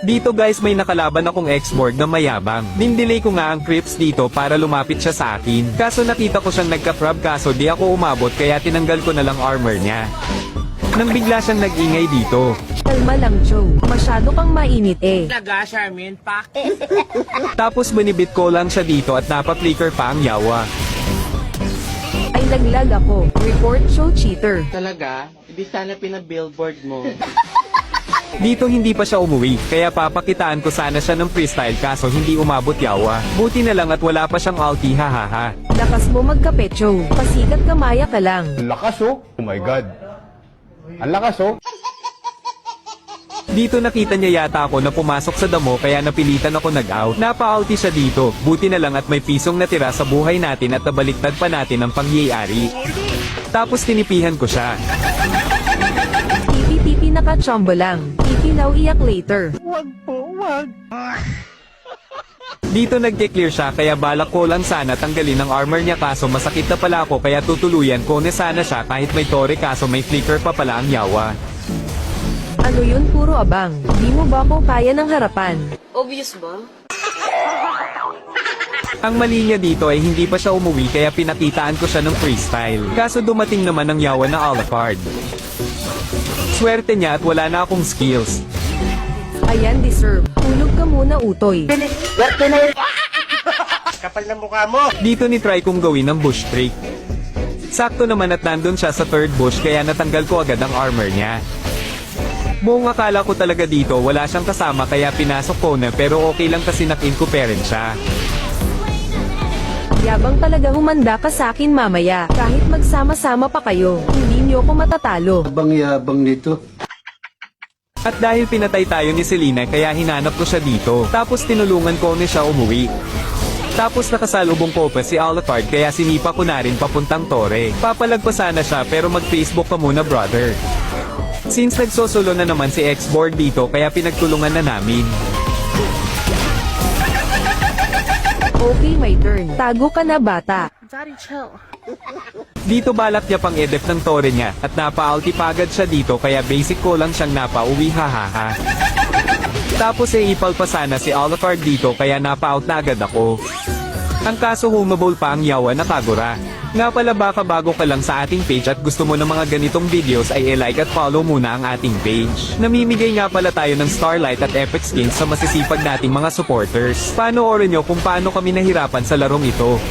Dito guys may nakalaban akong X-Borg na mayabang. Dindelay ko nga ang creeps dito para lumapit siya sa akin. Kaso nakita ko siyang nagka-crab kaso di ako umabot kaya tinanggal ko na lang armor niya. Nang bigla siyang nag-ingay dito. Kalma lang Joe, masyado kang mainit eh. Talaga, Charmin, pak. Tapos binibit ko lang siya dito at napa-flicker pa ang yawa. Ay laglag ako, report show cheater. Talaga? Hindi sana pinabillboard mo. Dito hindi pa siya umuwi, kaya papakitaan ko sana siya ng freestyle kaso hindi umabot yawa. Buti na lang at wala pa siyang ulti hahaha. Lakas mo magkape Joe, pasikat kamaya ka lang. Ang lakas oh. Oh my God. Ang lakas oh. Dito nakita niya yata ako na pumasok sa damo kaya napilitan ako nag-out. Napa-ulti siya dito, buti na lang at may pisong natira sa buhay natin at nabaliktad pa natin ang pangyayari. Tapos tinipihan ko siya. Tipi-tipi nakachombo lang, titilaw iyak later. Dito nagde-clear siya kaya balak ko lang sana tanggalin ang armor niya kaso masakit na pala ako kaya tutuluyan ko na sana siya kahit may tore kaso may flicker pa pala ang yawa. Ano yun puro abang, di mo ba ko kaya ng harapan? Obvious ba? Ang mali niya dito ay hindi pa siya umuwi kaya pinakitaan ko siya ng freestyle. Kaso dumating naman ang yawa na Alucard. Swerte niya at wala na akong skills. Ayan deserve, tulog ka muna utoy. Kapal na mukha mo. Dito ni try kong gawin ang bush trick. Sakto naman at nandun siya sa third bush kaya natanggal ko agad ang armor niya. Buong akala ko talaga dito wala siyang kasama kaya pinasok ko na pero okay lang kasi nakin-cooperate siya. Yabang talaga humanda ka sa akin mamaya, kahit magsama-sama pa kayo, hindi niyo ko matatalo. Yabang nito. At dahil pinatay tayo ni Selena kaya hinanap ko siya dito. Tapos tinulungan ko na siya umuwi. Tapos nakasalubong ko pa si Alucard kaya sinipa ko na rin papuntang tore. Papalagpasan na siya pero mag-Facebook ka muna brother. Since nagsosolo na naman si X-Borg dito kaya pinagtulungan na namin. Okay my turn, tago ka na bata. Daddy, chill. Dito balak niya pang edep ng tore niya at napa-ulti pagad siya dito kaya basic ko lang siyang napa-uwi hahaha. Tapos ipal pa sana si Alucard dito kaya napa-out na agad ako. Ang kaso humabol pa ang yawa na Kagura. Nga pala baka bago ka lang sa ating page at gusto mo ng mga ganitong videos ay i-like at follow muna ang ating page. Namimigay nga pala tayo ng Starlight at Epic Skins sa masisipag nating mga supporters. Panoorin nyo kung paano kami nahirapan sa larong ito.